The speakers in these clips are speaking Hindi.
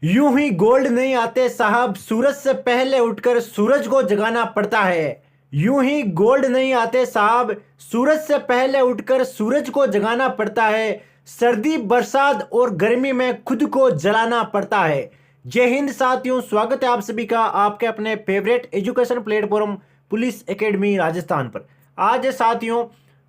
यूं ही गोल्ड नहीं आते साहब, सूरज से पहले उठकर सूरज को जगाना पड़ता है। यूं ही गोल्ड नहीं आते साहब, सूरज से पहले उठकर सूरज को जगाना पड़ता है। सर्दी बरसात और गर्मी में खुद को जलाना पड़ता है। जय हिंद साथियों, स्वागत है आप सभी का आपके अपने favourite education platform police academy Rajasthan पर। आज है साथियों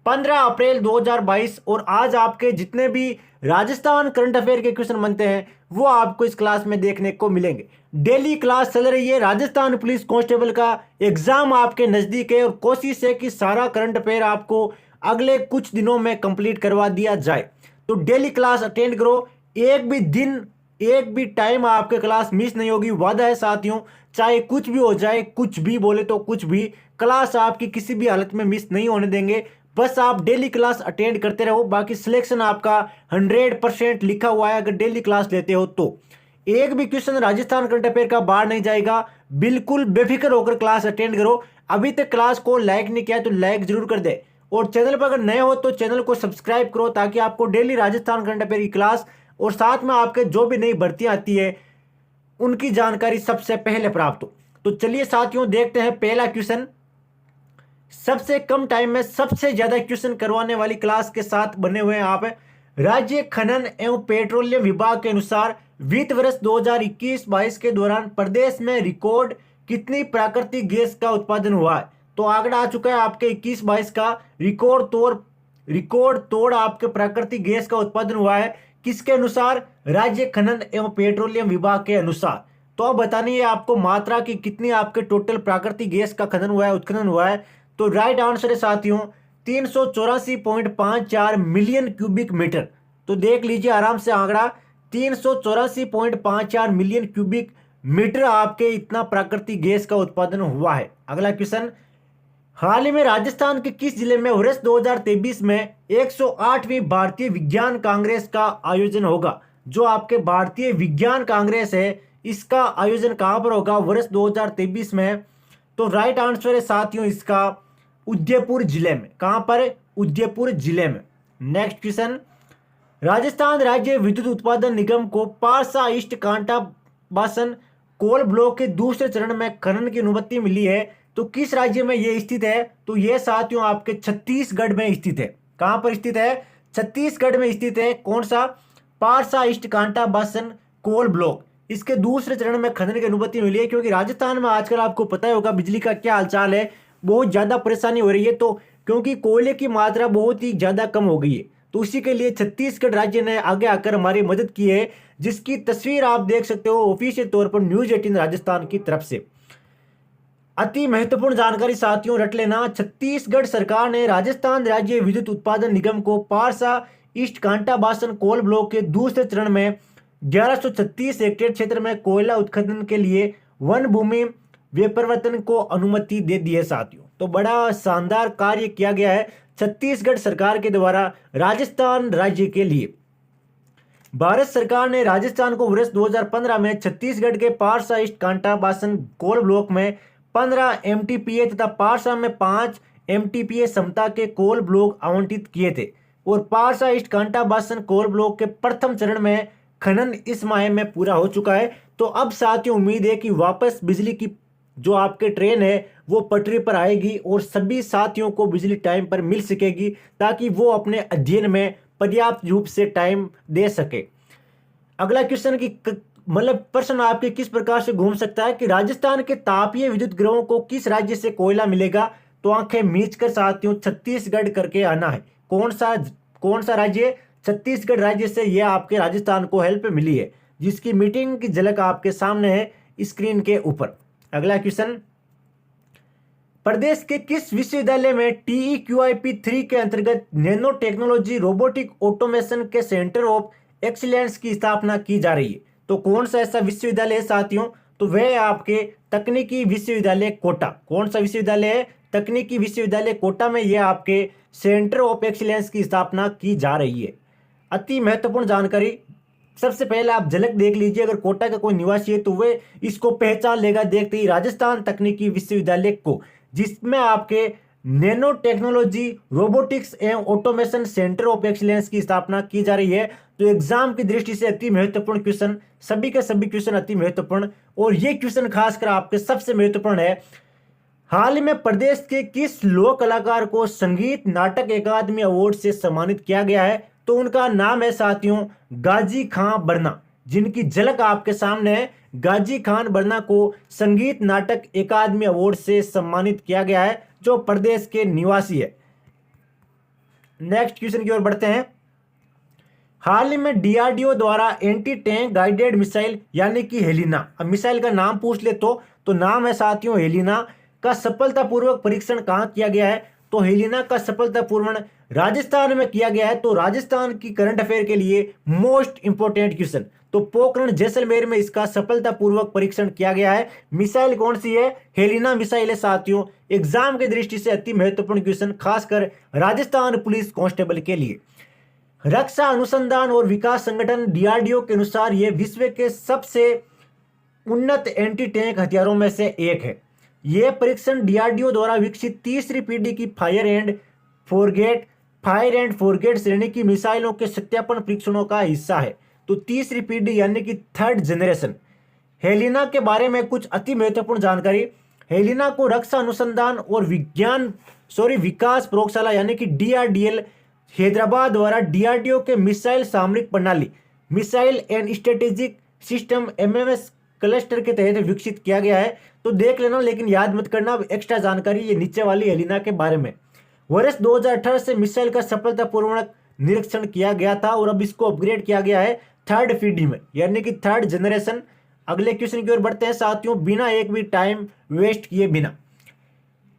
15 अप्रैल 2022 और आज आपके जितने भी राजस्थान करंट अफेयर के क्वेश्चन बनते हैं वो आपको इस क्लास में देखने को मिलेंगे। डेली क्लास चल रही है, राजस्थान पुलिस कांस्टेबल का एग्जाम आपके नजदीक है और कोशिश है कि सारा करंट अफेयर आपको अगले कुछ दिनों में कंप्लीट करवा दिया जाए। तो डेली क्लास अटेंड करो, एक भी दिन एक भी टाइम आपके क्लास मिस नहीं होगी, वादा है साथियों। चाहे कुछ भी हो जाए, कुछ भी बोले तो कुछ भी, क्लास आपकी किसी भी हालत में मिस नहीं होने देंगे। बस आप डेली क्लास अटेंड करते रहो, बाकी सिलेक्शन आपका 100% लिखा हुआ है अगर डेली क्लास लेते हो तो। एक भी क्वेश्चन राजस्थान करंट अफेयर का बाहर नहीं जाएगा, बिल्कुल बेफिक्र होकर क्लास अटेंड करो। अभी तक क्लास को लाइक नहीं किया तो लाइक जरूर कर दे और चैनल पर अगर नए हो तो चैनल को सब्सक्राइब करो ताकि आपको डेली राजस्थान करंट अफेयर की क्लास और साथ में आपके जो भी नई भर्तियां आती है उनकी जानकारी सबसे पहले प्राप्त हो। तो चलिए साथियों देखते हैं पहला क्वेश्चन। सबसे कम टाइम में सबसे ज्यादा क्वेश्चन करवाने वाली क्लास के साथ बने हुए हैं आप। राज्य खनन एवं पेट्रोलियम विभाग के अनुसार वित्त वर्ष 2021-22 के दौरान प्रदेश में रिकॉर्ड कितनी प्राकृतिक गैस का उत्पादन हुआ है। तो आंकड़ा आ चुका है आपके 21-22 का रिकॉर्ड तोड़ आपके प्राकृतिक गैस का उत्पादन हुआ है। किसके अनुसार? राज्य खनन एवं पेट्रोलियम विभाग के अनुसार। तो अब बतानी है आपको मात्रा की कितनी आपके टोटल प्राकृतिक गैस का खनन हुआ है, उत्खनन हुआ है। तो राइट आंसर है साथियों 384.54 मिलियन क्यूबिक मीटर। तो देख लीजिए आराम से आंकड़ा 384.54 मिलियन क्यूबिक मीटर आपके इतना प्राकृतिक गैस का उत्पादन हुआ है। अगला क्वेश्चन, हाल ही में राजस्थान के किस जिले में वर्ष 2023 में 108वीं भारतीय विज्ञान कांग्रेस का आयोजन होगा। जो आपके भारतीय विज्ञान कांग्रेस है इसका आयोजन कहां पर होगा वर्ष 2023 में? तो राइट आंसर है साथियों इसका उदयपुर जिले में। कहां पर? उदयपुर जिले में। नेक्स्ट क्वेश्चन, राजस्थान राज्य विद्युत उत्पादन निगम को पारसा ईस्ट कांटा बासन कोल ब्लॉक के दूसरे चरण में खनन की अनुमति मिली है। तो किस राज्य में यह स्थित है? तो यह साथियों आपके छत्तीसगढ़ में स्थित है। कहां पर स्थित है? छत्तीसगढ़ में स्थित है। कौन सा? पारसा ईस्ट कांटा बासन कोल ब्लॉक। इसके दूसरे चरण में खनन की अनुमति मिली है क्योंकि राजस्थान में आजकल आपको पता ही होगा बिजली का क्या हालचाल है, बहुत ज्यादा परेशानी हो रही है। तो क्योंकि कोयले की मात्रा बहुत ही ज्यादा कम हो गई है तो उसी के लिए छत्तीसगढ़ राज्य ने आगे आकर हमारी मदद की है, जिसकी तस्वीर आप देख सकते हो ऑफिशियल तौर पर न्यूज 18 राजस्थान की तरफ से। अति महत्वपूर्ण जानकारी साथियों रट लेना, छत्तीसगढ़ सरकार ने राजस्थान राज्य विद्युत उत्पादन निगम को पारसा ईस्ट कांटा बासन कोल ब्लॉक के दूसरे चरण में 1136 हेक्टेयर क्षेत्र में कोयला उत्खनन के लिए वन भूमि व्यापरिवर्तन को अनुमति दे दी है साथियों। तो बड़ा शानदार कार्य किया गया है छत्तीसगढ़ सरकार के द्वारा राजस्थान राज्य के लिए। भारत सरकार ने राजस्थान को वर्ष 2015 में छत्तीसगढ़ के पारसा ईस्ट कांटा बासन कोल ब्लॉक में 15 एमटीपीए तथा पारसा में 5 एमटीपीए क्षमता के कोल ब्लॉक आवंटित किए थे और पारसा ईस्ट कांटा बासन कोल ब्लॉक के प्रथम चरण में खनन इस माह में पूरा हो चुका है। तो अब साथियों उम्मीद है कि वापस बिजली की जो आपके ट्रेन है वो पटरी पर आएगी और सभी साथियों को बिजली टाइम पर मिल सकेगी ताकि वो अपने अध्ययन में पर्याप्त रूप से टाइम दे सके। अगला क्वेश्चन की मतलब प्रश्न आपके किस प्रकार से घूम सकता है कि राजस्थान के तापीय विद्युत गृहों को किस राज्य से कोयला मिलेगा। तो आंखें मीच कर साथियों छत्तीसगढ़ करके आना है। कौन सा राज्य? छत्तीसगढ़ राज्य से यह आपके राजस्थान को हेल्प मिली है, जिसकी मीटिंग की झलक आपके सामने है स्क्रीन के ऊपर। अगला क्वेश्चन, प्रदेश के किस विश्वविद्यालय में TEQIP 3 के अंतर्गत नैनो टेक्नोलॉजी रोबोटिक ऑटोमेशन के सेंटर ऑफ एक्सीलेंस की स्थापना की जा रही है। तो कौन सा ऐसा विश्वविद्यालय है साथियों? तो वह आपके तकनीकी विश्वविद्यालय कोटा। कौन सा विश्वविद्यालय है? तकनीकी विश्वविद्यालय कोटा में यह आपके सेंटर ऑफ एक्सीलेंस की स्थापना की जा रही है। अति महत्वपूर्ण जानकारी, सबसे पहले आप झलक देख लीजिए, अगर कोटा का कोई निवासी है तो वह इसको पहचान लेगा देखते ही राजस्थान तकनीकी विश्वविद्यालय को, जिसमें आपके नैनो टेक्नोलॉजी, रोबोटिक्स एवं ऑटोमेशन सेंटर ऑफ एक्सीलेंस की स्थापना की जा रही है। तो एग्जाम की दृष्टि से अति महत्वपूर्ण क्वेश्चन, सभी के सभी क्वेश्चन अति महत्वपूर्ण, और ये क्वेश्चन खासकर आपके सबसे महत्वपूर्ण है। हाल ही में प्रदेश के किस लोक कलाकार को संगीत नाटक अकादमी अवार्ड से सम्मानित किया गया है? तो उनका नाम है साथियों गाजी खां बरना, जिनकी झलक आपके सामने है। गाजी खान बरना को संगीत नाटक अकादमी अवार्ड से सम्मानित किया गया है, जो प्रदेश के निवासी है। नेक्स्ट क्वेश्चन की ओर बढ़ते हैं। हाल ही में डीआरडीओ द्वारा एंटी टैंक गाइडेड मिसाइल यानी कि हेलिना, अब मिसाइल का नाम पूछ ले तो नाम है साथियों हेलिना, का सफलतापूर्वक परीक्षण कहां किया गया है? तो हेलिना का सफलतापूर्वक राजस्थान में किया गया है। तो राजस्थान की करंट अफेयर के लिए मोस्ट इंपोर्टेंट क्वेश्चन, तो पोखरण जैसलमेर में इसका सफलतापूर्वक परीक्षण किया गया है। मिसाइल कौन सी है? हेलिना मिसाइल है साथियों। एग्जाम की दृष्टि से अति महत्वपूर्ण क्वेश्चन, खासकर राजस्थान पुलिस कांस्टेबल के लिए। रक्षा अनुसंधान और विकास संगठन डीआरडीओ के अनुसार यह विश्व के सबसे उन्नत एंटी टैंक हथियारों में से एक है। यह परीक्षण डीआरडीओ द्वारा विकसित तीसरी पीढ़ी की फायर एंड फोरगेट श्रेणी की मिसाइलों के सत्यापन परीक्षणों का हिस्सा है। तो तीसरी पीढ़ी यानी कि थर्ड जनरेशन। हेलिना के बारे में कुछ अति महत्वपूर्ण जानकारी। हेलिना को रक्षा अनुसंधान और विकास प्रयोगशाला यानी कि डीआरडीएल हैदराबाद द्वारा डीआरडीओ के मिसाइल सामरिक प्रणाली, missile and strategic system MMS cluster के तहत विकसित किया गया है। तो देख लेना, लेकिन याद मत करना एक्स्ट्रा जानकारी ये नीचे वाली हेलिना के बारे में। वर्ष 2018 से मिसाइल का सफलतापूर्वक निरीक्षण किया गया था और अब इसको अपग्रेड किया गया है थर्ड पीढ़ी में, यानी कि थर्ड जनरेशन। अगले क्वेश्चन की ओर बढ़ते हैं साथियों, बिना एक भी टाइम वेस्ट किए बिना।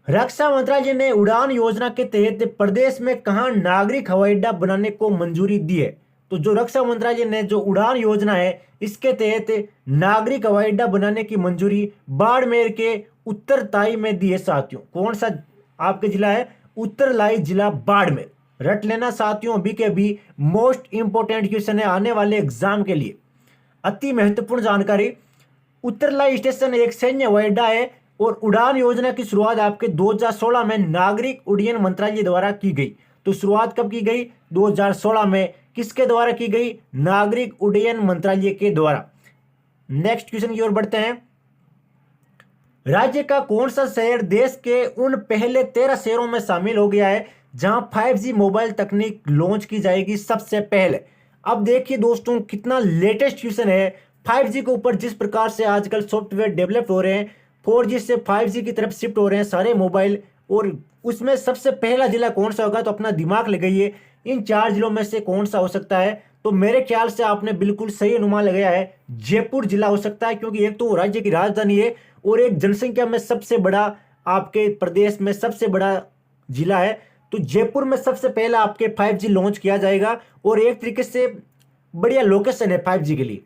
रक्षा मंत्रालय ने उड़ान योजना के तहत प्रदेश में कहां नागरिक हवाई अड्डा बनाने को मंजूरी दी है? तो जो रक्षा मंत्रालय ने जो उड़ान योजना है इसके तहत नागरिक हवाई अड्डा बनाने की मंजूरी बाड़मेर के उत्तरताई में दी है साथियों। कौन सा आपके जिला है? उत्तरलाई जिला बाड़मेर। रट लेना साथियों, अभी के अभी मोस्ट इंपोर्टेंट क्वेश्चन है आने वाले एग्जाम के लिए, अति महत्वपूर्ण जानकारी। उत्तरलाई स्टेशन एक सैन्य हवाई अड्डा है और उड़ान योजना की शुरुआत आपके 2016 में नागरिक उड्डयन मंत्रालय द्वारा की गई। तो शुरुआत कब की गई? 2016 में। किसके द्वारा की गई? नागरिक उड्डयन मंत्रालय के द्वारा। नेक्स्ट क्वेश्चन की ओर बढ़ते हैं। राज्य का कौन सा शहर देश के उन पहले 13 शहरों में शामिल हो गया है जहां 5G मोबाइल तकनीक लॉन्च की जाएगी सबसे पहले? अब देखिए दोस्तों कितना लेटेस्ट क्वेश्चन है। 5G के ऊपर जिस प्रकार से आजकल सॉफ्टवेयर डेवलप हो रहे हैं, 4G से 5G की तरफ शिफ्ट हो रहे हैं सारे मोबाइल, और उसमें सबसे पहला जिला कौन सा होगा? तो अपना दिमाग लगाइए, इन 4 जिलों में से कौन सा हो सकता है? तो मेरे ख्याल से आपने बिल्कुल सही अनुमान लगाया है, जयपुर जिला हो सकता है, क्योंकि एक तो राज्य की राजधानी है और एक जनसंख्या में सबसे बड़ा आपके प्रदेश में सबसे बड़ा जिला है। तो जयपुर में सबसे पहला आपके 5G लॉन्च किया जाएगा और एक तरीके से बढ़िया लोकेशन है 5G के लिए।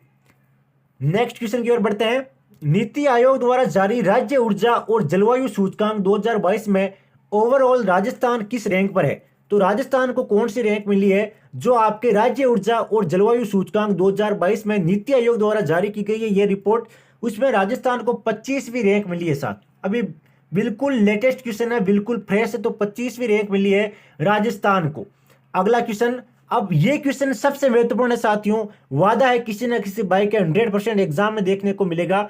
नेक्स्ट क्वेश्चन की ओर बढ़ते हैं। नीति आयोग द्वारा जारी राज्य ऊर्जा और जलवायु सूचकांक 2022 में ओवरऑल राजस्थान किस रैंक पर है? तो राजस्थान को कौन सी रैंक मिली है? जो आपके राज्य ऊर्जा और जलवायु सूचकांक 2022 में नीति आयोग द्वारा जारी की गई है ये रिपोर्ट, उसमें राजस्थान को 25वीं रैंक मिली है साथ। अभी बिल्कुल लेटेस्ट क्वेश्चन है, बिल्कुल फ्रेश है, तो 25वीं रैंक मिली है राजस्थान को। अगला क्वेश्चन, अब ये क्वेश्चन सबसे महत्वपूर्ण है साथियों, वादा है किसी न किसी भाई के 100% एग्जाम में देखने को मिलेगा।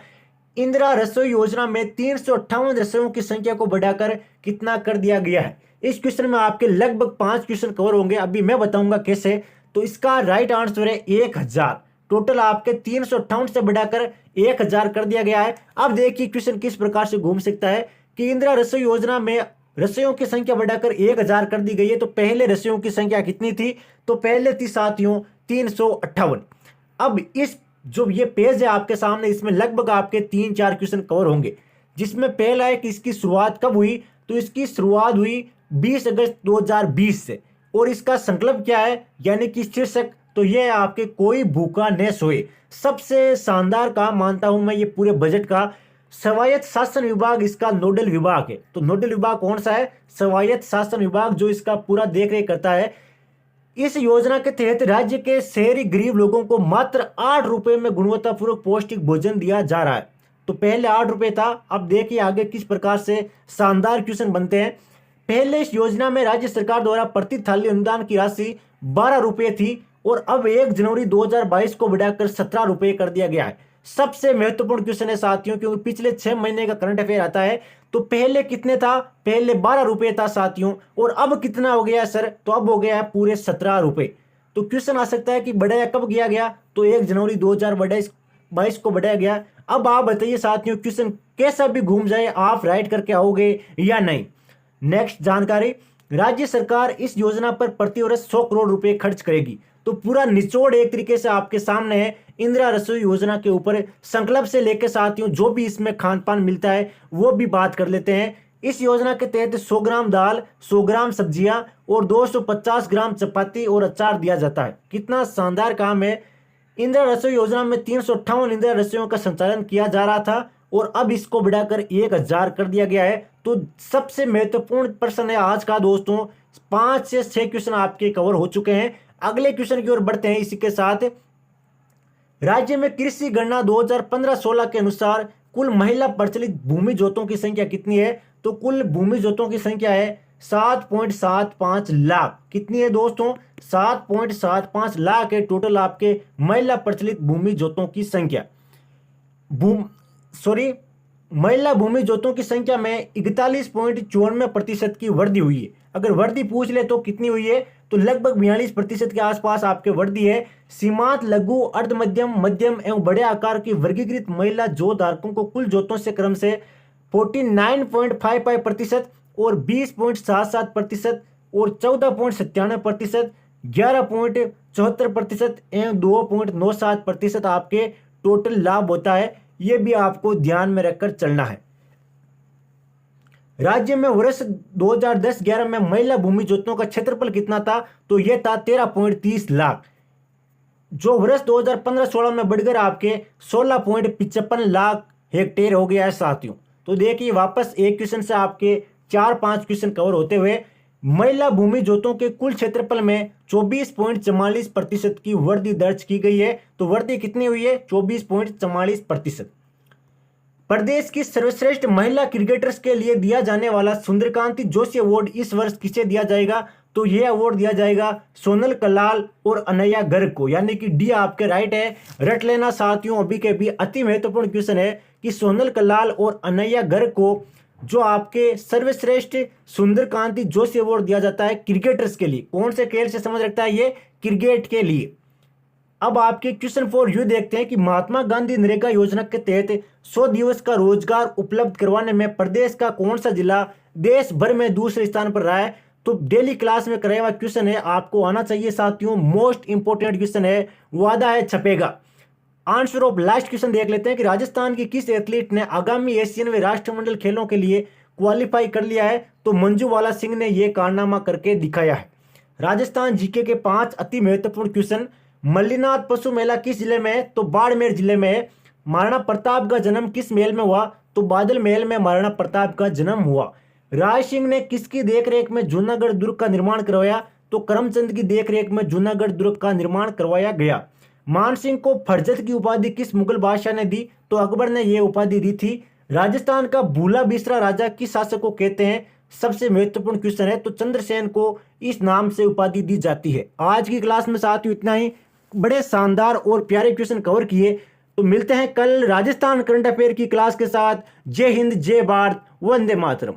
इंदिरा रसोई योजना में 358 रसोइयों की संख्या को बढ़ाकर कितना कर दिया गया है? इस क्वेश्चन में आपके लगभग 5 क्वेश्चन कवर होंगे, अभी मैं बताऊंगा कैसे। तो इसका राइट आंसर है 1000। टोटल आपके 358 से बढ़ाकर 1000 कर दिया गया है। अब देखिए क्वेश्चन किस प्रकार से घूम सकता है कि इंदिरा रसोई योजना में रसोइयों की संख्या बढ़ाकर 1000 कर दी गई है। तो पहले रसोइयों की संख्या कितनी थी? तो पहले थी साथियों 358। अब इस जो ये पेज है आपके सामने, इसमें लगभग आपके 3-4 क्वेश्चन कवर होंगे, जिसमें पहला है कि इसकी शुरुआत कब हुई? तो इसकी शुरुआत हुई 20 अगस्त 2020 से। और इसका संकल्प क्या है यानी कि शीर्षक? तो ये आपके कोई भूखा न सोए। सबसे शानदार काम मानता हूं मैं ये पूरे बजट का। स्वायत्त शासन विभाग इसका नोडल विभाग है। तो नोडल विभाग कौन सा है? स्वायत्त शासन विभाग, जो इसका पूरा देखरेख करता है। इस योजना के तहत राज्य के शहरी गरीब लोगों को मात्र 8 रुपए में गुणवत्तापूर्वक पौष्टिक भोजन दिया जा रहा है। तो पहले 8 रुपए था, अब देखिए आगे किस प्रकार से शानदार क्वेश्चन बनते हैं। पहले इस योजना में राज्य सरकार द्वारा प्रति थाली अनुदान की राशि 12 रुपये थी और अब 1 जनवरी 2022 को बढ़ाकर 17 रुपये कर दिया गया है। सबसे महत्वपूर्ण क्वेश्चन है साथियों, क्योंकि पिछले 6 महीने का करंट अफेयर आता है। तो पहले कितने था? पहले 12 रुपये था साथियों, और अब कितना हो गया सर? तो अब हो गया है पूरे 17 रुपये। तो क्वेश्चन आ सकता है कि बढ़ाया कब किया गया? तो 1 जनवरी 2022 को बढ़ाया गया। अब आप बताइए साथियों, क्वेश्चन कैसा भी घूम जाए आप राइट करके आओगे या नहीं? नेक्स्ट जानकारी, राज्य सरकार इस योजना पर प्रतिवर्ष 100 करोड़ रुपए खर्च करेगी। तो पूरा निचोड़ एक तरीके से आपके सामने है इंदिरा रसोई योजना के ऊपर। संकल्प से लेकर साथियों जो भी इसमें खान पान मिलता है वो भी बात कर लेते हैं। इस योजना के तहत 100 ग्राम दाल, 100 ग्राम सब्जियां और 250 ग्राम चपाती और अचार दिया जाता है। कितना शानदार काम है। इंदिरा रसोई योजना में 358 इंदिरा रसोइयों का संचालन किया जा रहा था और अब इसको बढ़ाकर 1000 कर दिया गया है। तो सबसे महत्वपूर्ण प्रश्न है आज का दोस्तों। 5 से 6 क्वेश्चन आपके कवर हो चुके हैं। अगले क्वेश्चन की ओर बढ़ते हैं। इसी के साथ राज्य में कृषि गणना 2015-16 के अनुसार कुल महिला प्रचलित भूमि जोतों की संख्या कितनी है? तो कुल भूमि जोतों की संख्या है 7.75 लाख। कितनी है दोस्तों? 7.75 लाख है टोटल आपके महिला प्रचलित भूमि जोतों की संख्या। महिला भूमि जोतों की संख्या में 41.94% की वृद्धि हुई है। अगर वृद्धि पूछ ले तो कितनी हुई है? तो लगभग 42% के आसपास आपके वृद्धि है। सीमांत, लघु, अर्ध मध्यम, मध्यम एवं बड़े आकार की वर्गीकृत महिला जोत धारकों को कुल जोतों से क्रम से 49.55% और 20.77% और 14.97%, 11.74% एवं 2.97% आपके टोटल लाभ होता है। यह भी आपको ध्यान में रखकर चलना है। राज्य में वर्ष 2010-11 में महिला भूमि जोतों का क्षेत्रफल कितना था? तो यह था 13.30 लाख, जो वर्ष 2015-16 में बढ़कर आपके 16.55 लाख हेक्टेयर हो गया है साथियों। तो देखिए वापस एक क्वेश्चन से आपके 4-5 क्वेश्चन कवर होते हुए महिला भूमि जोतों के कुल क्षेत्रफल में 24.44% की वृद्धि दर्ज की गई है। तो वृद्धि कितनी हुई है? 24.44%। प्रदेश की सर्वश्रेष्ठ महिला क्रिकेटर्स के लिए दिया जाने वाला सुंदरकांति जोशी अवार्ड इस वर्ष किसे दिया जाएगा? तो यह अवार्ड दिया जाएगा सोनल कलाल और अनैया गर्ग को, यानी कि डी आपके राइट है। रट लेना साथियों, अभी के भी अति महत्वपूर्ण क्वेश्चन है कि सोनल कलाल और अनैया गर्ग को जो आपके सर्वश्रेष्ठ सुंदरकांति जोशी अवार्ड दिया जाता है क्रिकेटर्स के लिए। कौन से खेल से संबंध रखता है ये? क्रिकेट के लिए। अब आपके क्वेश्चन फॉर यू देखते हैं कि महात्मा गांधी नरेगा योजना के तहत 100 दिवस का रोजगार उपलब्ध करवाने में प्रदेश का कौन सा जिला देश भर में दूसरे स्थान पर रहा है? तो डेली क्लास में कराया हुआ क्वेश्चन है, आपको आना चाहिए साथियों। मोस्ट इंपोर्टेंट क्वेश्चन है, वादा है छपेगा। आंसर ऑफ लास्ट क्वेश्चन देख लेते हैं कि राजस्थान की किस एथलीट ने आगामी एशियन व राष्ट्रमंडल खेलों के लिए क्वालिफाई कर लिया है? तो मंजूबाला सिंह ने यह कारनामा करके दिखाया है। राजस्थान जीके के 5 अति महत्वपूर्ण क्वेश्चन। मल्लीनाथ पशु मेला किस जिले में है? तो बाड़मेर जिले में है। महाराणा प्रताप का जन्म किस महल में हुआ? तो बादल महल में महाराणा प्रताप का जन्म हुआ। राय सिंह ने किसकी देखरेख में जूनागढ़ दुर्ग का निर्माण करवाया? तो करमचंद की देखरेख में जूनागढ़ दुर्ग का निर्माण करवाया गया। मान सिंह को फरजत की उपाधि किस मुगल बादशाह ने दी? तो अकबर ने यह उपाधि दी थी। राजस्थान का भूला बिसरा राजा किस शासक को कहते हैं? सबसे महत्वपूर्ण क्वेश्चन है। तो चंद्रसेन को इस नाम से उपाधि दी जाती है। आज की क्लास में साथियों इतना ही। बड़े शानदार और प्यारे क्वेश्चन कवर किए। तो मिलते हैं कल राजस्थान करंट अफेयर की क्लास के साथ। जय हिंद, जय भारत, वंदे मातरम।